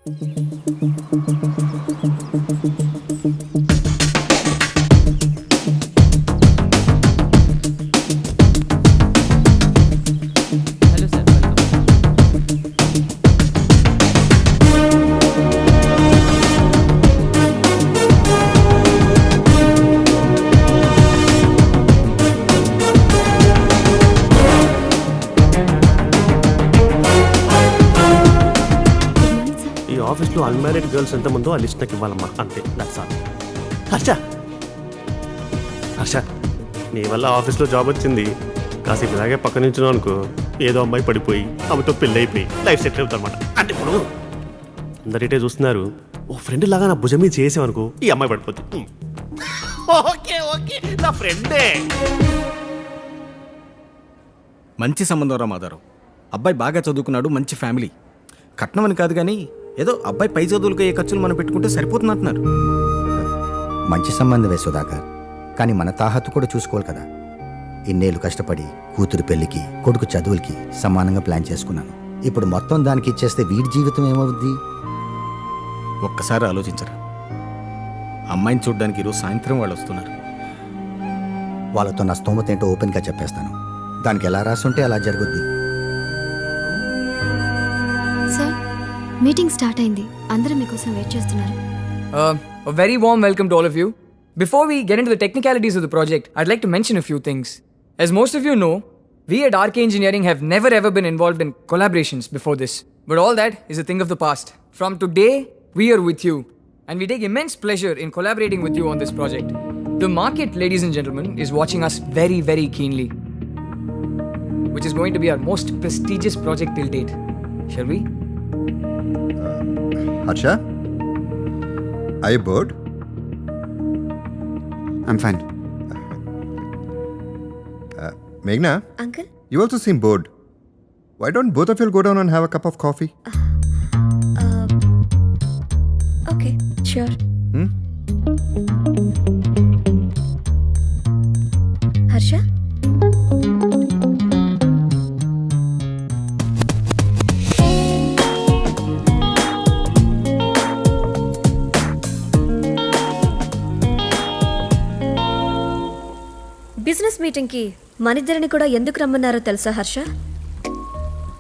Hello sir, welcome. ఈ ఆఫీస్లో unmarried girls ఎంతమందో ఆ లిస్ట్ నాకు ఇవ్వాలమ్మా, అంతే. That's all. హర్ష, హర్ష, నీ వల్ల ఆఫీస్లో జాబ్ వచ్చింది. కాసేపు ఇలాగే పక్క నుంచున్నావు అనుకో, ఏదో అమ్మాయి పడిపోయి ఆమెతో పెళ్ళి అయిపోయి లైఫ్ సెటిల్ అవుతుంది అనమాట. అంటే ఇప్పుడు అందరిటే చూస్తున్నారు, ఓ ఫ్రెండ్ లాగా నా భుజం మీద చేసామనుకో, ఈ అమ్మాయి పడిపోతుంది. ఓకే ఓకే, నా ఫ్రెండే. మంచి సంబంధం రా మాధవరావు. అబ్బాయి బాగా చదువుకున్నాడు, మంచి ఫ్యామిలీ. కట్నం అని కాదు కానీ ఏదో అబ్బాయి పై చదువులకు ఏ ఖర్చులు మనం పెట్టుకుంటే సరిపోతుంది అంటున్నారు. మంచి సంబంధమే సుధాకర్, కానీ మన తాహత్తు కూడా చూసుకోవాలి కదా. ఇన్నేళ్ళు కష్టపడి కూతురు పెళ్లికి, కొడుకు చదువులకి సమానంగా ప్లాన్ చేసుకున్నాను. ఇప్పుడు మొత్తం దానికి ఇచ్చేస్తే వీడి జీవితం ఏమవుద్ది? ఒక్కసారి ఆలోచించరా. అమ్మాయిని చూడ్డానికి ఈరోజు సాయంత్రం వాళ్ళు వస్తున్నారు. వాళ్ళతో నా స్తోమత ఏంటో ఓపెన్గా చెప్పేస్తాను. దానికి ఎలా రాసుంటే అలా జరుగుద్ది. సార్, మీటింగ్ స్టార్ట్ అయింది. అందరూ మీకోసం వెయిట్ చేస్తున్నారు. A very warm welcome to all of you. Before we get into the technicalities of the project, I'd like to mention a few things. As most of you know, we at RK Engineering have never ever been involved in collaborations before this. But all that is a thing of the past. From today, we are with you. And we take immense pleasure in collaborating with you on this project. The market, ladies and gentlemen, is watching us very, very keenly. Which is going to be our most prestigious project till date. Shall we? Harsha? Are you bored? I'm fine. Meghna? Uncle, You also seem bored. Why don't both of you go down and have a cup of coffee? Okay, sure. Harsha, business మీటింగ్కి మనిద్దరిని కూడా ఎందుకు రమ్మన్నారో తెలుసా హర్ష?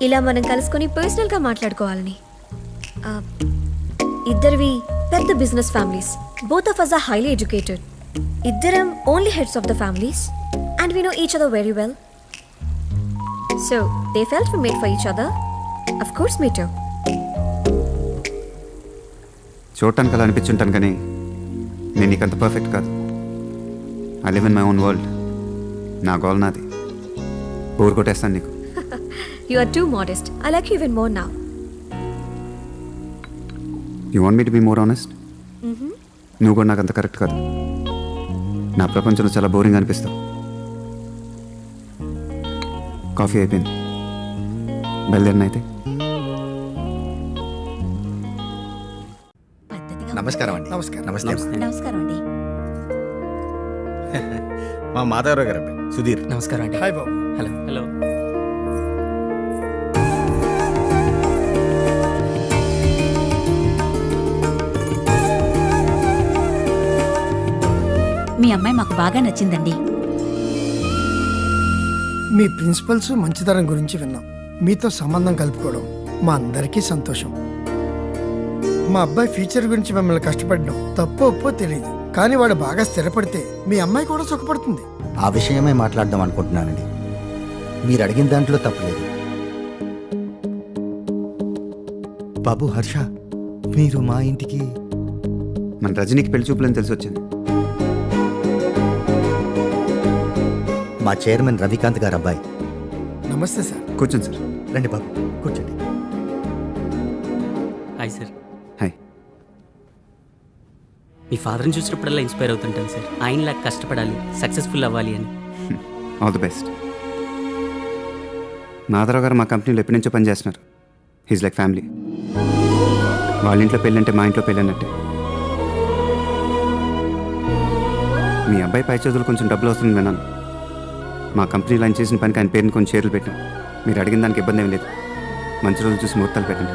ఇలా మనం కలుసుకొని పర్సనల్గా మాట్లాడుకోవాలని. ఆ, ఇద్దరివి పెద్ద business families. Both of us are highly educated. ఇద్దరం only heads of the families and we know each other very well. So they felt we made for each other. Of course me too. చూడటానికి అలా అనిపించుంటాను కానీ నేను నీకంత perfect కాదు. I live in my own world. నా goal నాది. Bore కొట్టేస్తాను నీకు. You are too modest. I like you even more now. You want me to be more honest? నువ్వు కూడా నాకు అంత కరెక్ట్ కాదు. నా ప్రపంచంలో చాలా బోరింగ్ అనిపిస్తావు. కాఫీ అయిపోయింది, బయలుదేరిన అయితే. నమస్కారం అండి. నమస్కారం. నమస్తే. నమస్కారం అండి. మా మాధవరావు గారు అబ్బాయి సుధీర్. నమస్కారం అండి. హాయ్ బాబు. హలో. హలో. మీ అమ్మాయి మాకు బాగా నచ్చిందండి. మీ ప్రిన్సిపల్స్ మంచితనం గురించి విన్నాం. మీతో సంబంధం కలుపుకోవడం మా అందరికీ సంతోషం. మా అబ్బాయి ఫ్యూచర్ గురించి మిమ్మల్ని కష్టపడడం తప్పో ఒప్పో తెలియదు, కానీ వాడు బాగా స్థిరపడితే మీ అమ్మాయి కూడా సుఖపడుతుంది. ఆ విషయమే మాట్లాడదాం అనుకుంటున్నానండి. మీరు అడిగిన దాంట్లో తప్పలేదు. బాబు హర్ష, మీరు మా ఇంటికి మన రజనీకి పెళ్లి చూపులని తెలిసి వచ్చాను. మా చైర్మన్ రవికాంత్ గారు అబ్బాయి. నమస్తే సార్. కూర్చోండి సార్. రండి బాబు, కూర్చోండి. Hi sir. హాయ్. మీ ఫాదర్ని చూసినప్పుడల్లా ఇన్స్పైర్ అవుతుంటాను సార్. ఆయనలా కష్టపడాలి, సక్సెస్ఫుల్ అవ్వాలి అని. All the best. మాధవరావు గారు మా కంపెనీలో ఎప్పటి నుంచో పనిచేస్తున్నారు. He's like family. వాళ్ళ ఇంట్లో పెళ్ళి అంటే మా ఇంట్లో పెళ్ళి అన్నట్టే. మీ అబ్బాయి పై చదువులు కొంచెం డబ్బులు వస్తుంది విన్నాను. మా కంపెనీలో ఆయన చేసిన పనికి ఆయన పేరుని కొంచెం షేర్లు పెట్టాం. మీరు అడిగిన దానికి ఇబ్బంది ఏం లేదు. మంచి రోజులు చూసి ముహూర్తాలు పెట్టండి.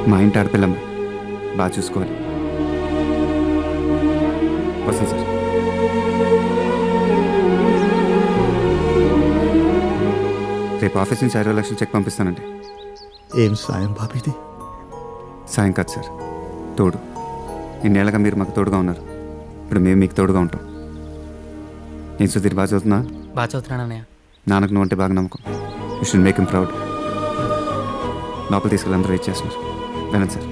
మా ఇంటి ఆడపిల్లమ్మ బాగా చూసుకోవాలి. వస్తాను సార్. రేపు ఆఫీస్ నుంచి 60 లక్షలు చెక్ పంపిస్తానండి. ఏం సాయం బాబు ఇది? సాయం కాదు సార్, తోడు. ఇన్నేళ్ళగా మీరు మాకు తోడుగా ఉన్నారు, ఇప్పుడు మేము మీకు తోడుగా ఉంటాం. ఏం సుధీర్, బాగా చదువుతున్నా? బాగా చదువుతున్నాను అన్నయ్య. నాన్నకు నువ్వు అంటే బాగా నమ్మకం. You should make him proud. లోపల తీసుకెళ్ళి అందరూ వెయిట్ చేస్తున్నారు. వినండి సార్.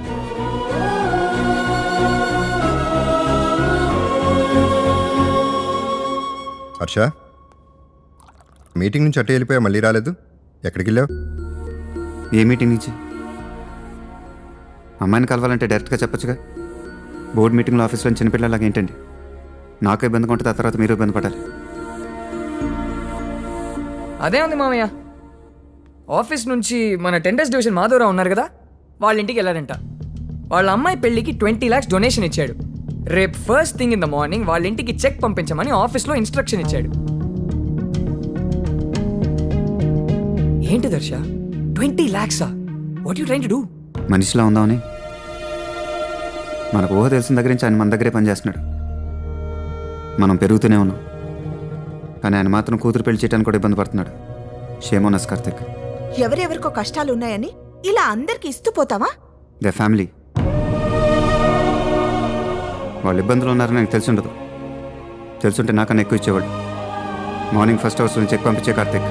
హర్ష, మీటింగ్ నుంచి అట్టే వెళ్ళిపోయా, మళ్ళీ రాలేదు. ఎక్కడికి వెళ్ళావు? ఏ మీటింగ్ నుంచి? అమ్మాయిని కలవాలంటే డైరెక్ట్గా చెప్పొచ్చుగా. బోర్డు మీటింగ్లో ఆఫీస్లో చిన్నపిల్లలాగా ఏంటండి? నాకు ఇబ్బందిగా ఉంటుంది, ఆ తర్వాత మీరు ఇబ్బంది పడాలి. అదే ఉంది మామయ్య. ఆఫీస్ నుంచి మన టెండర్స్ డివిజన్ మాధవరావు ఉన్నారు కదా, వాళ్ళ ఇంటికి వెళ్ళారంట. వాళ్ళ అమ్మాయి పెళ్ళికి 20 lakhs డొనేషన్ ఇచ్చాడు. రేపు first thing in the morning వాళ్ళ ఇంటికి చెక్ పంపించమని ఆఫీస్లో ఇన్స్ట్రక్షన్ ఇచ్చాడు. ఏంటి దర్శ, 20 lakhs? What you train to do? మనిషిలా ఉందామని. మనకు ఊహ తెలిసిన దగ్గర నుంచి ఆయన మన దగ్గరే పనిచేస్తున్నాడు. మనం పెరుగుతూనే ఉన్నాం, కానీ ఆయన మాత్రం కూతురు పెళ్లి చేయడానికి కూడా ఇబ్బంది పడుతున్నాడు. షేమోనస్ కార్తిక్. ఎవరెవరికో కష్టాలు ఉన్నాయని ఇలా అందరికి ఇస్తూ పోతావా? The family. వాళ్ళు ఇబ్బందులు ఉన్నారని నాకు తెలిసి ఉండదు. తెలుసుంటే నాకన్నా ఎక్కువ ఇచ్చేవాడు. మార్నింగ్ ఫస్ట్ హౌస్ నుంచి చెక్ పంపించే కార్తిక్.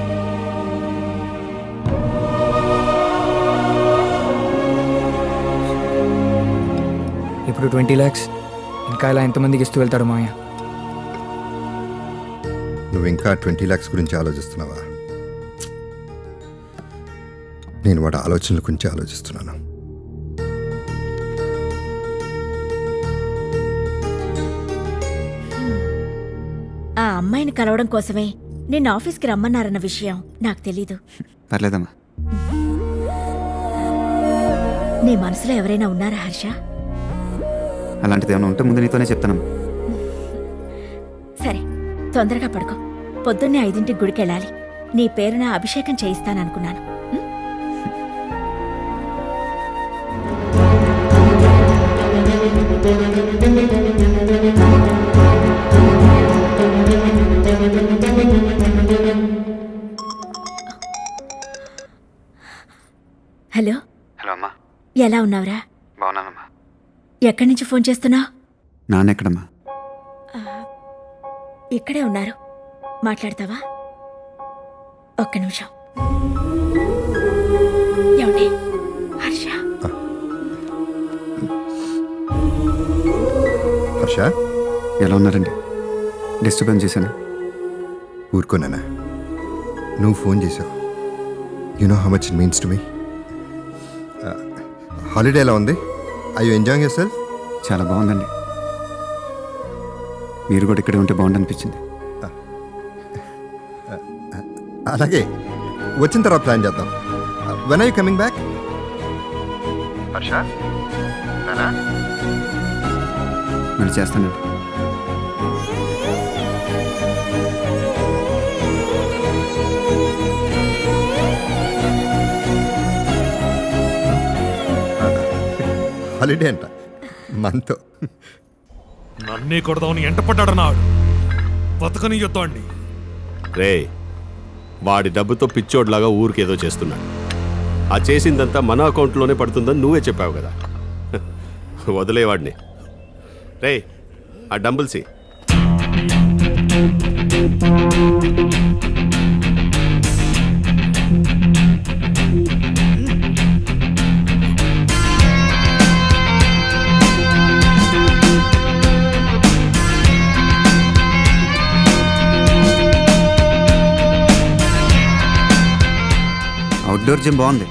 ఇప్పుడు 20 lakhs ఇంకా ఇలా ఎంతమందికి ఇస్తూ వెళ్తాడు మామయ్య? నువ్వు ఇంకా 20 lakhs గురించి ఆలోచిస్తున్నావా? నేను వాడి ఆలోచనల గురించి ఆలోచిస్తున్నాను. ఆ అమ్మాయిని కలవడం కోసమే నిన్న ఆఫీస్కి రమ్మన్నారన్న విషయం నాకు తెలీదు. పర్లేదమ్మా. నీ మనసులో ఎవరైనా ఉన్నారా హర్ష? అలాంటిది ఏమైనా ఉంటే ముందు నీతోనే చెప్తానమ్మా. సరే, తొందరగా పడుకో. పొద్దున్నే 5ంటికి గుడికెళ్ళాలి. నీ పేరున అభిషేకం చేయిస్తాననుకున్నాను. హలో. హలో అమ్మా. ఎలా ఉన్నావురా? బాగున్నానమ్మా. ఎక్కడి నుంచి ఫోన్ చేస్తున్నావు? నాన్న ఎక్కడమ్మా? ఇక్కడే ఉన్నారు. మాట్లాడతావా? ఒక్క నిమిషం. ఏమండి హర్ష? హర్ష, ఎలా ఉన్నారండి? డిస్టర్బెన్స్ చేశాను. ఊరుకోనా? నువ్వు ఫోన్ చేసావు. You know how much it means to me. Holiday ఎలా ఉంది? I you enjoying your self? చాలా బాగుందండి. మీరు కూడా ఇక్కడే ఉంటే బాగుండనిపించింది. అలాగే, వచ్చిన తర్వాత ప్లాన్ చేద్దాం. When are you coming back? Harsha, మళ్ళీ చేస్తానండి. హాలిడే అంట మనతో. నన్నే కొడదామని ఎంటపడ్డాడన్నాడు. బతకని యుద్ధం అండి. రే, వాడి డబ్బుతో పిచ్చోడ్లాగా ఊరికేదో చేస్తున్నాడు. ఆ చేసిందంతా మన అకౌంట్లోనే పడుతుందని నువ్వే చెప్పావు కదా. వదిలేవాడిని. రే, ఆ డంబుల్సి. అవుట్డోర్ జిమ్ బాగుంది.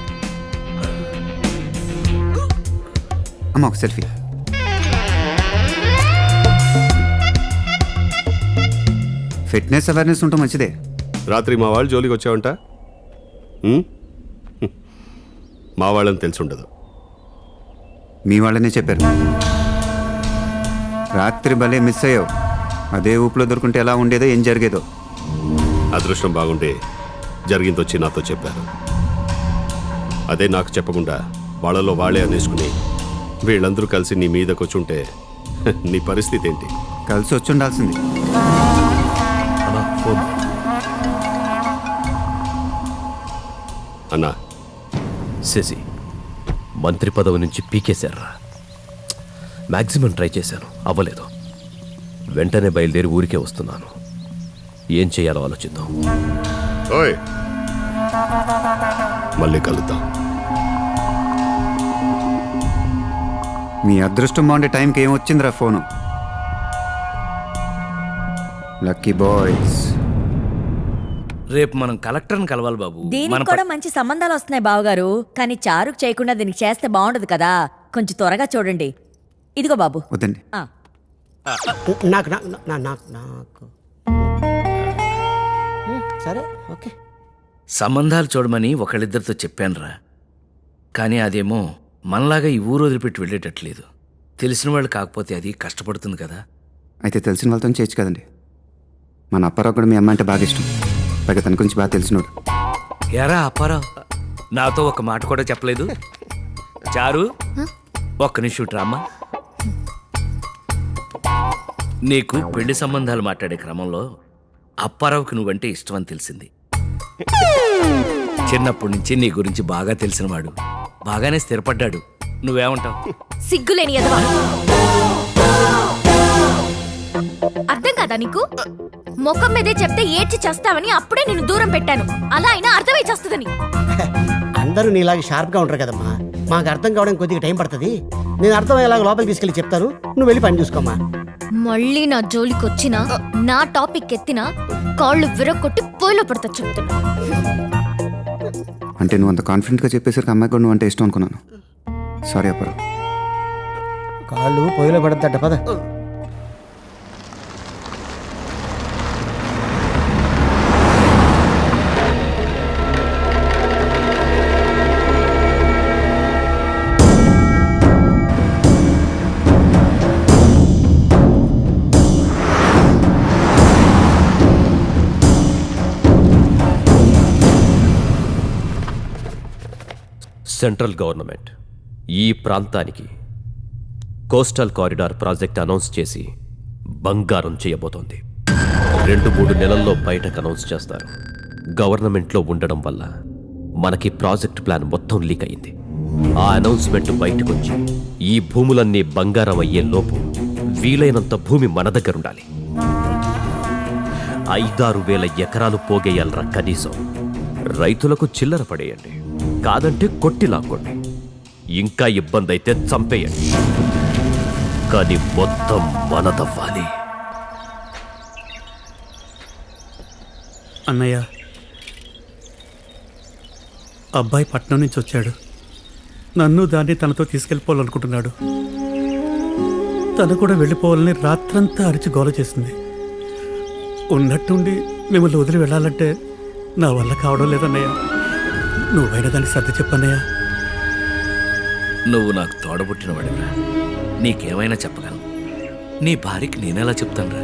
అమ్మ, ఒక సెల్ఫీ. ఫిట్నెస్ అవేర్నెస్ ఉంటే మంచిదే. రాత్రి మా వాళ్ళు జోలికి వచ్చావంట. మా వాళ్ళని తెలిసి ఉండదు. మీ వాళ్ళనే చెప్పారు. రాత్రి భలే మిస్ అయ్యావు. అదే ఊపులో దొరుకుంటే ఎలా ఉండేదో, ఏం జరిగేదో. అదృష్టం బాగుంటే జరిగిందొచ్చి నాతో చెప్పారు. అదే నాకు చెప్పకుండా వాళ్ళలో వాళ్ళే అనేసుకుని వీళ్ళందరూ కలిసి నీ మీదకి వచ్చుంటే నీ పరిస్థితి ఏంటి? కలిసి వచ్చి ఉండాల్సింది. అన్నా ఫోన్. అన్నా, శశి మంత్రి పదవి నుంచి పీకేశారా? మ్యాక్సిమం ట్రై చేశాను, అవ్వలేదు. వెంటనే బయలుదేరి ఊరికే వస్తున్నాను. ఏం చేయాలో ఆలోచిద్దాం. ఓయ్, మళ్ళీ కలుద్దాం. మీ అదృష్టం బాగుండే టైంకి ఏం వచ్చిందిరా ఫోను? Lucky boys. రేపు మనం కలెక్టర్ని కలవాలి బాబు. దీనికి కూడా మంచి సంబంధాలు వస్తున్నాయి బావగారు. కానీ చారుకు చేయకుండా దీనికి చేస్తే బాగుండదు కదా. కొంచెం త్వరగా చూడండి. ఇదిగో బాబు. వద్దండి. ఆ, నాకు నాకు సరే ఓకే. సంబంధాలు చూడమని ఒకళ్ళిద్దరితో చెప్పానురా. కానీ అదేమో మనలాగా ఈ ఊరు వదిలిపెట్టి వెళ్ళేటట్లేదు. తెలిసిన వాళ్ళు కాకపోతే అది కష్టపడుతుంది కదా. అయితే తెలిసిన వాళ్ళతో చేయొచ్చు కదండి. మన అప్పారావు కూడా మీ అమ్మ అంటే బాగా ఇష్టం. పైగా తన గురించి బాగా తెలిసినోడు. ఎరా అప్పారావు, నాతో ఒక మాట కూడా చెప్పలేదు. చారు, ఒక్క నిమిషం రామ్మా. నీకు పెళ్లి సంబంధాలు మాట్లాడే క్రమంలో అప్పారావుకి నువ్వంటే ఇష్టం అని తెలిసింది. చిన్నప్పటి నుంచి నీ గురించి బాగా తెలిసినవాడు, బాగానే స్థిరపడ్డాడు. నువ్వేమంటావు? సిగ్గులేని ఎదవా. అర్థం కాదా నీకు? ముఖం మీదే చెప్తే ఏడ్చి చేస్తావని అప్పుడే నేను దూరం పెట్టాను. అలా అయినా అర్థమై చేస్తుందని. అందరూ నీలాగా షార్ప్గా ఉంటారు కదమ్మా. మాకు అర్థం కావడానికి కొద్దిగా టైం పడుతుంది. నేను అర్థమయ్యేలాగా లోపలికి తీసుకెళ్ళి చెప్తాను. నువ్వు వెళ్ళి పని చూసుకోమ్మా. మళ్ళీ నా జోలికి వచ్చినా, నా టాపిక్ ఎత్తినా కాళ్ళు విరగొట్టి పోయిలో పడతా చెప్తున్నా. అంటే నువ్వు అంత కాన్ఫిడెంట్గా చెప్పేసరికి అమ్మాయి కూడా నువ్వు అంటే ఇష్టం అనుకున్నాను. సారీ అప్పారావు. కాళ్ళు పొయ్యిలో పడద్దట పద. సెంట్రల్ గవర్నమెంట్ ఈ ప్రాంతానికి కోస్టల్ కారిడార్ ప్రాజెక్ట్ అనౌన్స్ చేసి బంగారం చేయబోతోంది. 2-3 నెలల్లో బయటకు అనౌన్స్ చేస్తారు. గవర్నమెంట్లో ఉండడం వల్ల మనకి ప్రాజెక్ట్ ప్లాన్ మొత్తం లీక్ అయింది. ఆ అనౌన్స్మెంట్ బయటకొచ్చి ఈ భూములన్నీ బంగారం అయ్యే లోపు వీలైనంత భూమి మన దగ్గర ఉండాలి. 5-6 వేల ఎకరాలు పోగేయాలరా కనీసం. రైతులకు చిల్లర పడేయండి, కాదంటే కొట్టి లాక్కోండి, ఇంకా ఇబ్బంది అయితే చంపేయండి. కానీ మొత్తం మనదవ్వాలి. అన్నయ్య, అబ్బాయి పట్నం నుంచి వచ్చాడు. నన్ను దాన్ని తనతో తీసుకెళ్ళిపోవాలనుకుంటున్నాడు. తను కూడా వెళ్ళిపోవాలని రాత్రంతా అరిచి గోల చేసింది. ఉన్నట్టుండి మిమ్మల్ని వదిలి వెళ్ళాలంటే నా వల్ల కావడం లేదన్నయ్య. నువ్వైనా దానికి సర్ది చెప్పన్నయ్యా. నువ్వు నాకు తోడబుట్టినవాడిరా, నీకేమైనా చెప్పగలను. నీ భార్యకి నేనెలా చెప్తానురా?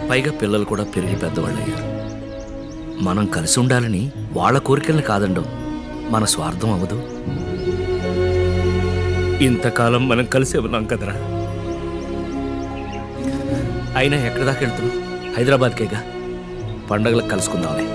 పైగా పిల్లలు కూడా పెరిగి పెద్దవాళ్ళయ్యారు. మనం కలిసి ఉండాలని వాళ్ళ కోరికల్ని కాదండం మన స్వార్థం అవ్వదు. ఇంతకాలం మనం కలిసి ఉన్నాం కదరా. అయినా ఎక్కడి దాకా వెళ్తున్నాం? హైదరాబాద్కేగా. పండగలకు కలుసుకుందాంలే.